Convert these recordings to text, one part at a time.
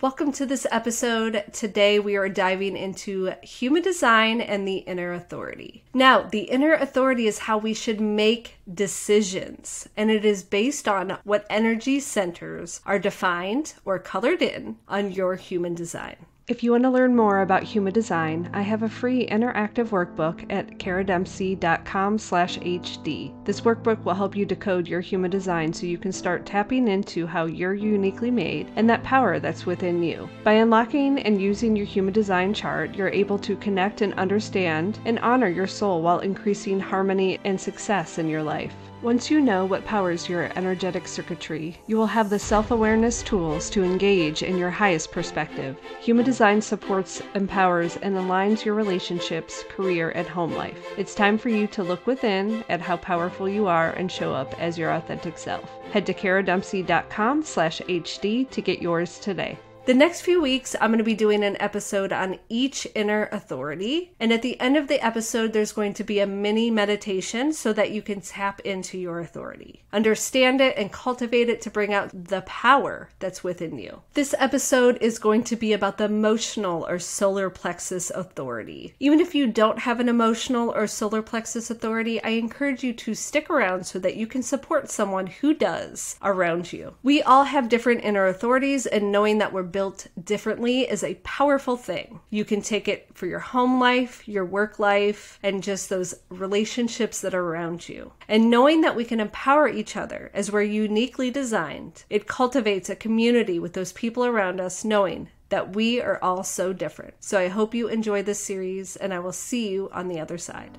Welcome to this episode. Today we are diving into human design and the inner authority. Now, the inner authority is how we should make decisions, and it is based on what energy centers are defined or colored in on your human design. If you want to learn more about human design, I have a free interactive workbook at karadempsey.com/HD. This workbook will help you decode your human design so you can start tapping into how you're uniquely made and that power that's within you. By unlocking and using your human design chart, you're able to connect and understand and honor your soul while increasing harmony and success in your life. Once you know what powers your energetic circuitry, you will have the self-awareness tools to engage in your highest perspective. Human design supports, empowers, and aligns your relationships, career, and home life. It's time for you to look within at how powerful you are and show up as your authentic self. Head to karadempsey.com/HD to get yours today. The next few weeks, I'm going to be doing an episode on each inner authority. And at the end of the episode, there's going to be a mini meditation so that you can tap into your authority. Understand it and cultivate it to bring out the power that's within you. This episode is going to be about the emotional or solar plexus authority. Even if you don't have an emotional or solar plexus authority, I encourage you to stick around so that you can support someone who does around you. We all have different inner authorities, and knowing that we're built differently is a powerful thing. You can take it for your home life, your work life, and just those relationships that are around you. And knowing that we can empower each other as we're uniquely designed, it cultivates a community with those people around us, knowing that we are all so different. So I hope you enjoy this series, and I will see you on the other side.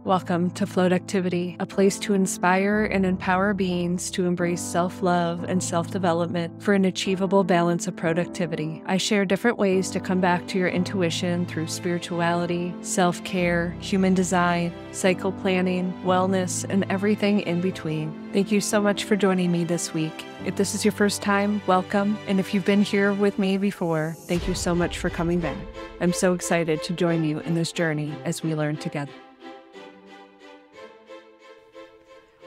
Welcome to Float Activity, a place to inspire and empower beings to embrace self-love and self-development for an achievable balance of productivity. I share different ways to come back to your intuition through spirituality, self-care, human design, cycle planning, wellness, and everything in between. Thank you so much for joining me this week. If this is your first time, welcome. And if you've been here with me before, thank you so much for coming back. I'm so excited to join you in this journey as we learn together.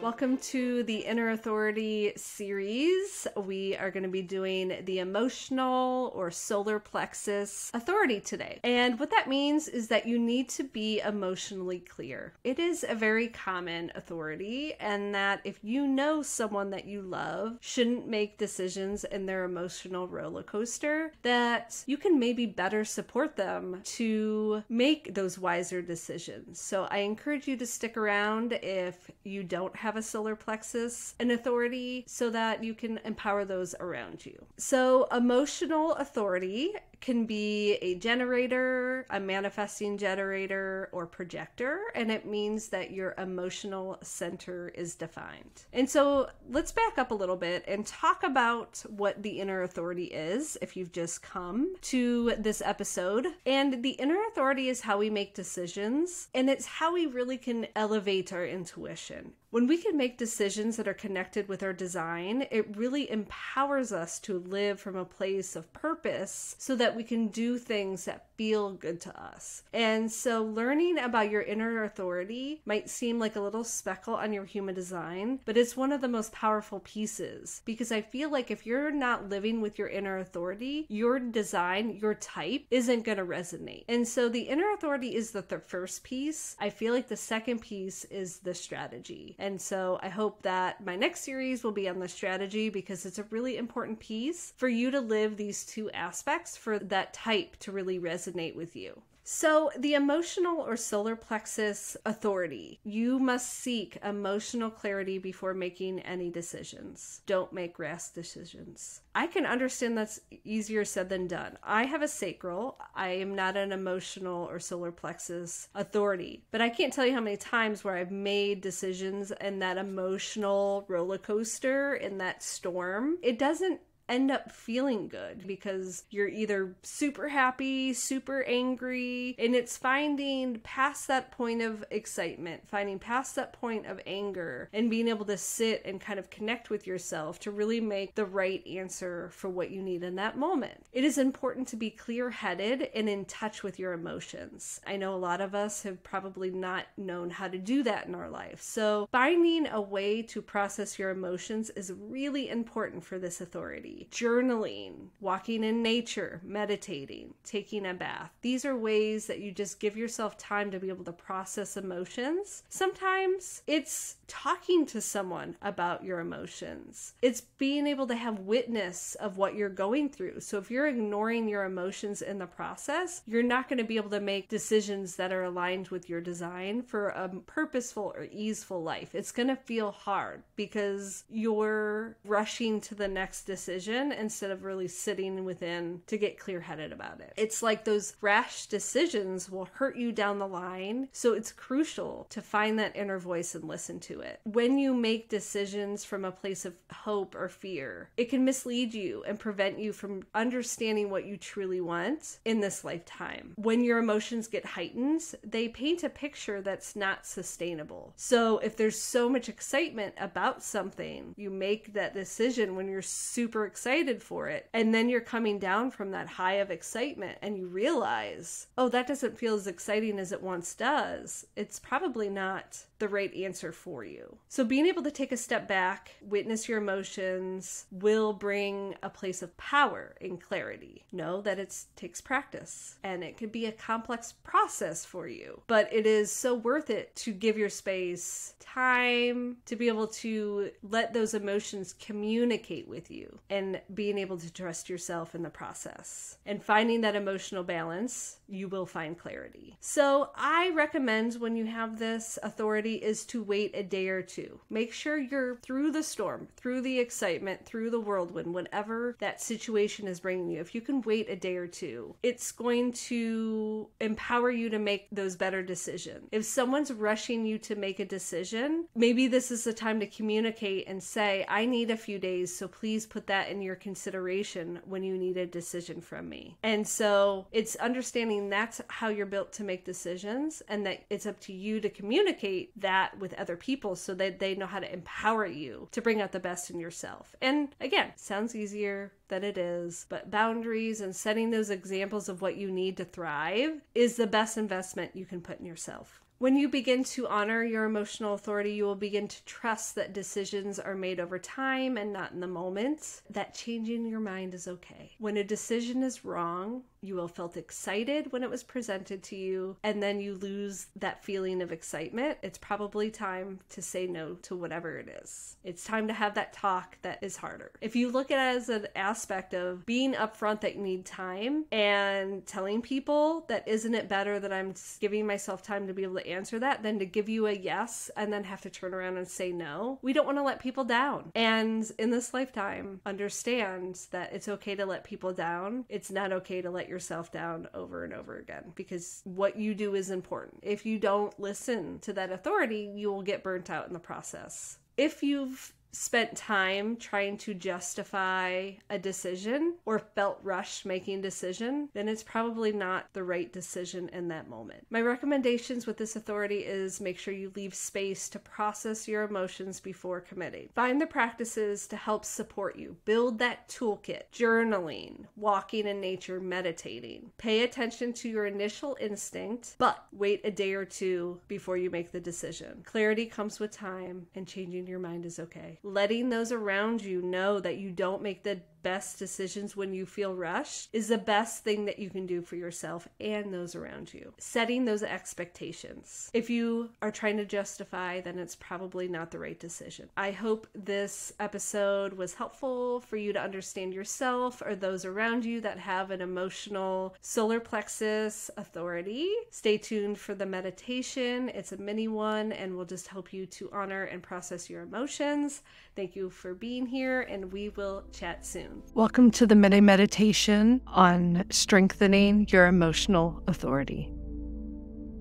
Welcome to the Inner Authority series. We are going to be doing the emotional or solar plexus authority today. And what that means is that you need to be emotionally clear. It is a very common authority, and that if you know someone that you love shouldn't make decisions in their emotional roller coaster, that you can maybe better support them to make those wiser decisions. So I encourage you to stick around if you don't have a solar plexus and authority so that you can empower those around you. So emotional authority can be a generator, a manifesting generator, or projector, and it means that your emotional center is defined. And so let's back up a little bit and talk about what the inner authority is if you've just come to this episode. And the inner authority is how we make decisions, and it's how we really can elevate our intuition. When we can make decisions that are connected with our design, it really empowers us to live from a place of purpose so that we can do things that feel good to us. And so learning about your inner authority might seem like a little speckle on your human design, but it's one of the most powerful pieces, because I feel like if you're not living with your inner authority, your design, your type isn't going to resonate. And so the inner authority is the first piece. I feel like the second piece is the strategy. And so I hope that my next series will be on the strategy, because it's a really important piece for you to live these two aspects for that type to really resonate with you. So the emotional or solar plexus authority, you must seek emotional clarity before making any decisions. Don't make rash decisions. I can understand that's easier said than done. I have a sacral. I am not an emotional or solar plexus authority, but I can't tell you how many times where I've made decisions in that emotional roller coaster, in that storm. It doesn't end up feeling good because you're either super happy, super angry, and it's finding past that point of excitement, finding past that point of anger, and being able to sit and kind of connect with yourself to really make the right answer for what you need in that moment. It is important to be clear-headed and in touch with your emotions. I know a lot of us have probably not known how to do that in our life. So finding a way to process your emotions is really important for this authority. clarity. Journaling, walking in nature, meditating, taking a bath. These are ways that you just give yourself time to be able to process emotions. Sometimes it's talking to someone about your emotions. It's being able to have witness of what you're going through. So if you're ignoring your emotions in the process, you're not going to be able to make decisions that are aligned with your design for a purposeful or easeful life. It's going to feel hard because you're rushing to the next decision instead of really sitting within to get clear-headed about it. It's like those rash decisions will hurt you down the line. So it's crucial to find that inner voice and listen to it. When you make decisions from a place of hope or fear, it can mislead you and prevent you from understanding what you truly want in this lifetime. When your emotions get heightened, they paint a picture that's not sustainable. So if there's so much excitement about something, you make that decision when you're super excited for it, and then you're coming down from that high of excitement and you realize, oh, that doesn't feel as exciting as it once does. It's probably not the right answer for you. So being able to take a step back, witness your emotions, will bring a place of power and clarity. Know that it takes practice and it could be a complex process for you, but it is so worth it to give your space time to be able to let those emotions communicate with you and being able to trust yourself in the process. And finding that emotional balance, you will find clarity. So I recommend when you have this authority is to wait a day or two. Make sure you're through the storm, through the excitement, through the whirlwind, whatever that situation is bringing you. If you can wait a day or two, it's going to empower you to make those better decisions. If someone's rushing you to make a decision, maybe this is the time to communicate and say, I need a few days, so please put that in your consideration when you need a decision from me. And so it's understanding that's how you're built to make decisions, and that it's up to you to communicate that with other people so that they know how to empower you to bring out the best in yourself. And again, sounds easier than it is, but boundaries and setting those examples of what you need to thrive is the best investment you can put in yourself. When you begin to honor your emotional authority, you will begin to trust that decisions are made over time and not in the moment, that changing your mind is okay. When a decision is wrong, you will have felt excited when it was presented to you, and then you lose that feeling of excitement. It's probably time to say no to whatever it is. It's time to have that talk that is harder. If you look at it as an aspect of being upfront that you need time and telling people that isn't it better that I'm giving myself time to be able to answer that than to give you a yes and then have to turn around and say no. We don't want to let people down. And in this lifetime, understand that it's okay to let people down. It's not okay to let yourself down over and over again, because what you do is important. If you don't listen to that authority, you will get burnt out in the process. If you've spent time trying to justify a decision or felt rushed making a decision, then it's probably not the right decision in that moment. My recommendations with this authority is make sure you leave space to process your emotions before committing. Find the practices to help support you. Build that toolkit, journaling, walking in nature, meditating. Pay attention to your initial instinct, but wait a day or two before you make the decision. Clarity comes with time, and changing your mind is okay. Letting those around you know that you don't make the best decisions when you feel rushed is the best thing that you can do for yourself and those around you. Setting those expectations. If you are trying to justify, then it's probably not the right decision. I hope this episode was helpful for you to understand yourself or those around you that have an emotional solar plexus authority. Stay tuned for the meditation. It's a mini one and will just help you to honor and process your emotions. Thank you for being here, and we will chat soon. Welcome to the Mini-mediation on strengthening your emotional authority.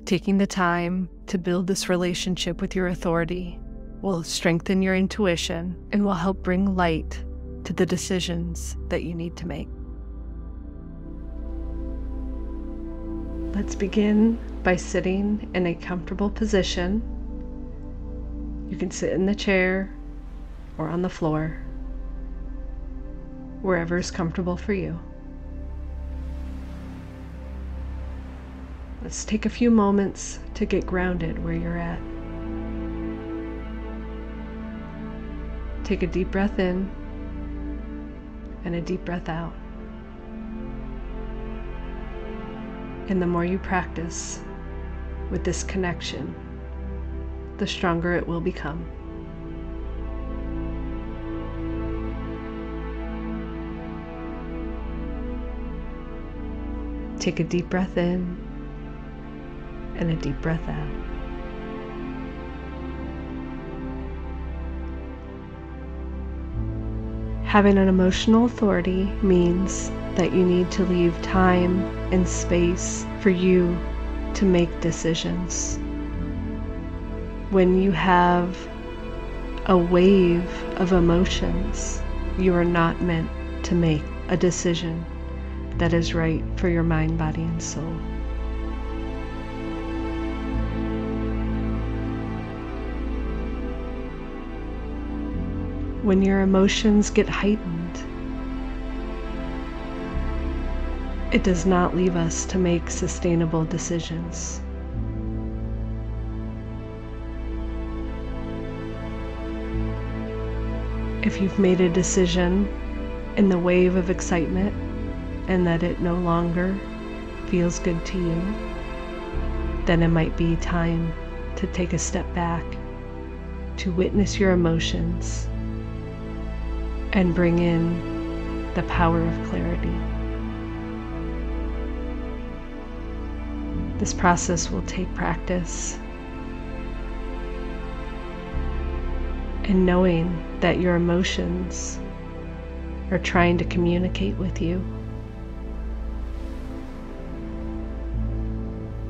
Taking the time to build this relationship with your authority will strengthen your intuition and will help bring light to the decisions that you need to make. Let's begin by sitting in a comfortable position. You can sit in the chair or on the floor, wherever is comfortable for you. Let's take a few moments to get grounded where you're at. Take a deep breath in and a deep breath out. And the more you practice with this connection, the stronger it will become. Take a deep breath in and a deep breath out. Having an emotional authority means that you need to leave time and space for you to make decisions. When you have a wave of emotions, you are not meant to make a decision that is right for your mind, body, and soul. When your emotions get heightened, it does not leave us to make sustainable decisions. If you've made a decision in the wave of excitement and that it no longer feels good to you, then it might be time to take a step back, to witness your emotions, and bring in the power of clarity. This process will take practice, and knowing that your emotions are trying to communicate with you,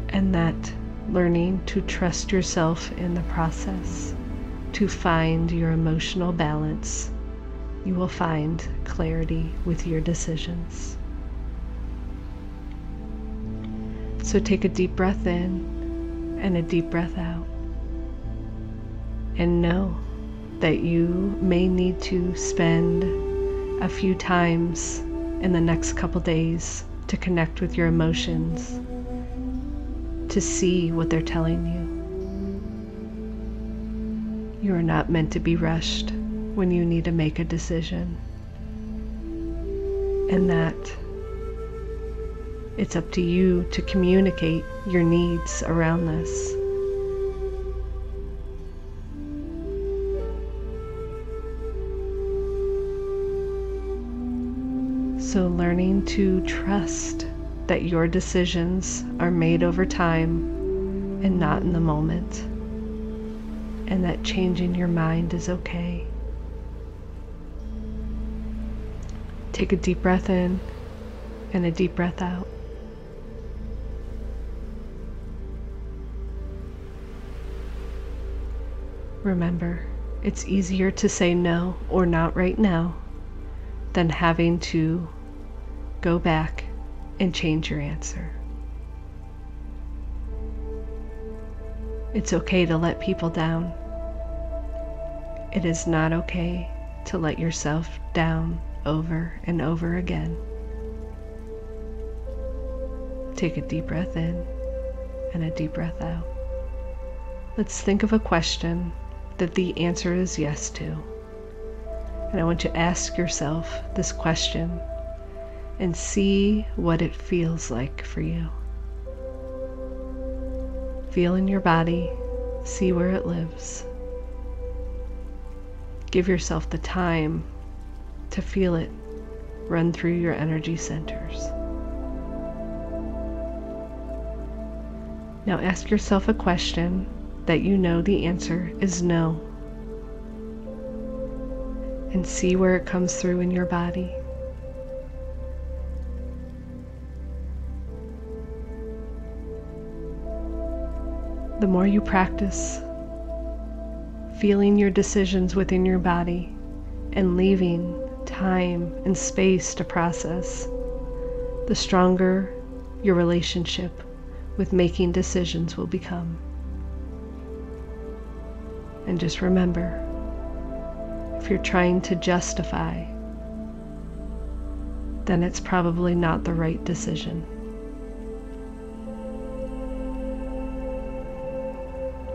and that learning to trust yourself in the process, to find your emotional balance, you will find clarity with your decisions. So take a deep breath in and a deep breath out, and know that you may need to spend a few times in the next couple days to connect with your emotions, to see what they're telling you. You are not meant to be rushed when you need to make a decision, and that it's up to you to communicate your needs around this. So learning to trust that your decisions are made over time and not in the moment, and that changing your mind is okay. Take a deep breath in and a deep breath out. Remember, it's easier to say no or not right now than having to go back and change your answer. It's okay to let people down. It is not okay to let yourself down over and over again. Take a deep breath in and a deep breath out. Let's think of a question that the answer is yes to. And I want you to ask yourself this question and see what it feels like for you. Feel in your body, see where it lives. Give yourself the time to feel it run through your energy centers. Now ask yourself a question that you know the answer is no, and see where it comes through in your body. The more you practice feeling your decisions within your body and leaving time and space to process, the stronger your relationship with making decisions will become. And just remember, if you're trying to justify, then it's probably not the right decision.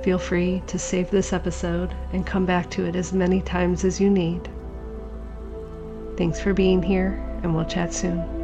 Feel free to save this episode and come back to it as many times as you need. Thanks for being here, and we'll chat soon.